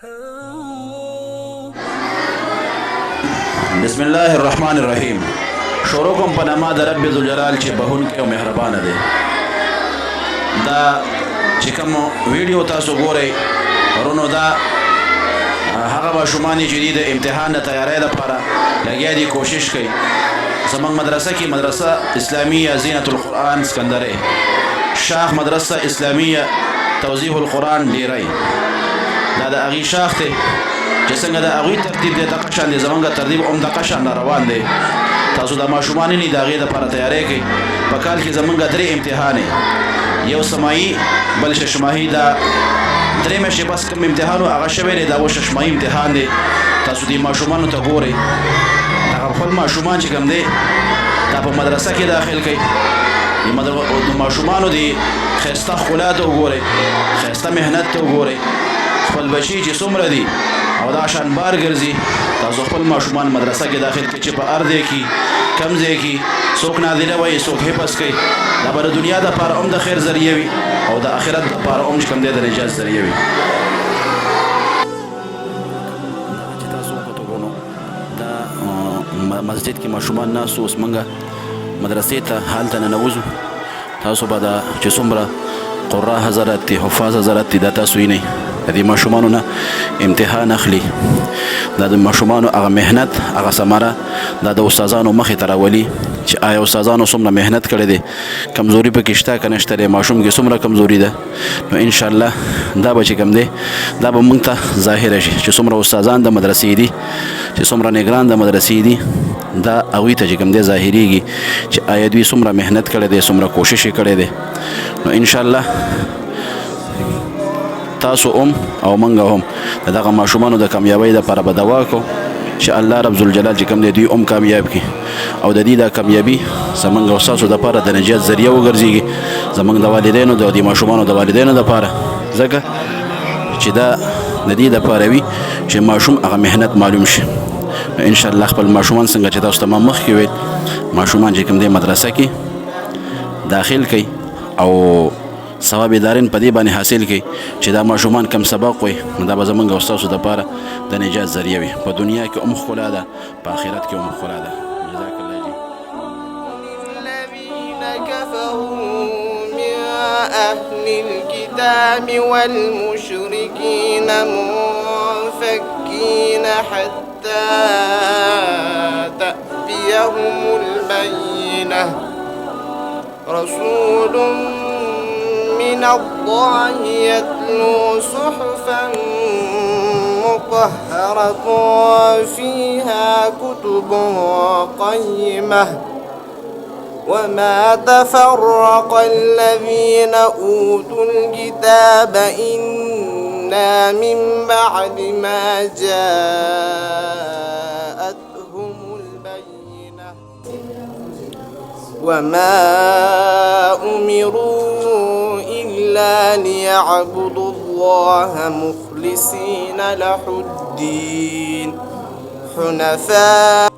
بسم الله الرحمن الرحیم. شروع کوم په نامه د رب ذوالجلال چې بهونکی او مهربانه دی. دا چې کوم ویډیو تاسو ګورئ ورونو، دا هغه ماشومان چې دي د امتحان د تیاری لپاره لګیا دي، کوشش کوي. زموږ مدرسه کې مدرسه اسلامیه زینت القرآن سکندرۍ، شاخ مدرسه اسلامیه توضیح القرآن ډیری، دا د هغې شاخ دی چې څنګه د هغوی ترتیب دی دغه شان دی، زمونږ ترتیب هم دغه شان روان دی. تاسو د ماشومان نه د هغې دپاره تیاری کوئ. په کال کې زمونږ 3 امتحانې، یو سمایي بل ششماهي. دا 3 میاشتې بس کوم امتحان و هغه شوی دی، دا اوس ششماهي امتحان دی. تاسو دې ماشومانو ته ګورئ، هغه خپل ماشومان چې کوم دی دا په مدرسه کې داخل کوي. د ماشومانو د ښایسته ښکلا ته وګورئ، ښایسته محنت ته وګورئ. خپل بچي چې څومره دي او دا شان بار ګرځي، تاسو خپل ماشومان مدرسه کې داخل کړئ چې په هر ځای کې کم ځای کې څوک نادره وایي، څوک حفظ کوي. دا به د دنیا دپاره هم د خیر ذریعه وي او د آخرت دپاره هم چې کوم دی د نجات ذریعه وي. چې تاسو وکتو ورونو، دا مسجد کې ماشومان ناست اوس موږ مدرسې ته هلته ننوځو. تاسو به دا چې څومره قرا حضرات دي، حفاظ حضرات دي، دا تاسو وینئ. د دې ماشومانو نه امتحان اخلي. دا د ماشومانو هغه محنت، هغه ثمره دا د استادانو مخې ته راولي چې آیا استادانو څومره محنت کړی دی، کمزوري پکې شته که نشته دی، ماشوم کې څومره کمزوري ده. نو انشاءالله دا به چې کوم دی دا به موږ ته ظاهره شي چې څومره استادان د مدرسې دي، چې څومره نګران د مدرسې دي، دا هغوی ته چې کوم دی ظاهریږي چې آیا دوی څومره محنت کړی دی، څومره کوشش یې کړی دی. نو انشاءالله تاسو هم او منګه هم د دغه ماشومانو د کامیابۍ دپاره به دعا کوو چې الله رب ذوالجلال چې کوم دی دوی هم کامیاب کړي او د دې دا کامیابي زموږ او ستاسو دپاره د نجات ذریعه وګرځېږي، زموږ د والدینو د دې ماشومانو د والدینو دپاره، ځکه چې دا د دې دپاره وي چې ماشوم هغه محنت معلوم شي. انشاءالله خپل ماشومان څنګه چې تاسو ته ما مخکې ویل، ماشومان چې کوم دی مدرسه کې داخل کوي او ثواب دارین په دې باندې حاصل کړي چې دا ماشومان کم سبق وي، نو دا به زموږ او ستاسو دپاره د نجات ذریعه وي. په دنیا کې هم ښکلا ده، په آخرت کې هم ښکلا ده. جزاک الله جي. الذين كفروا من أهل الكتاب والمشركين منفكين حتى تأتيهم البينة، رسول من الله يتلو صحفا مطهرة فيها كتب قيمة، وما تفرق الذين أوتوا الكتاب إلا من بعد ما جاءتهم البينة، وما أمروا إلا ليعبدوا الله مخلصين له الدين حنفاء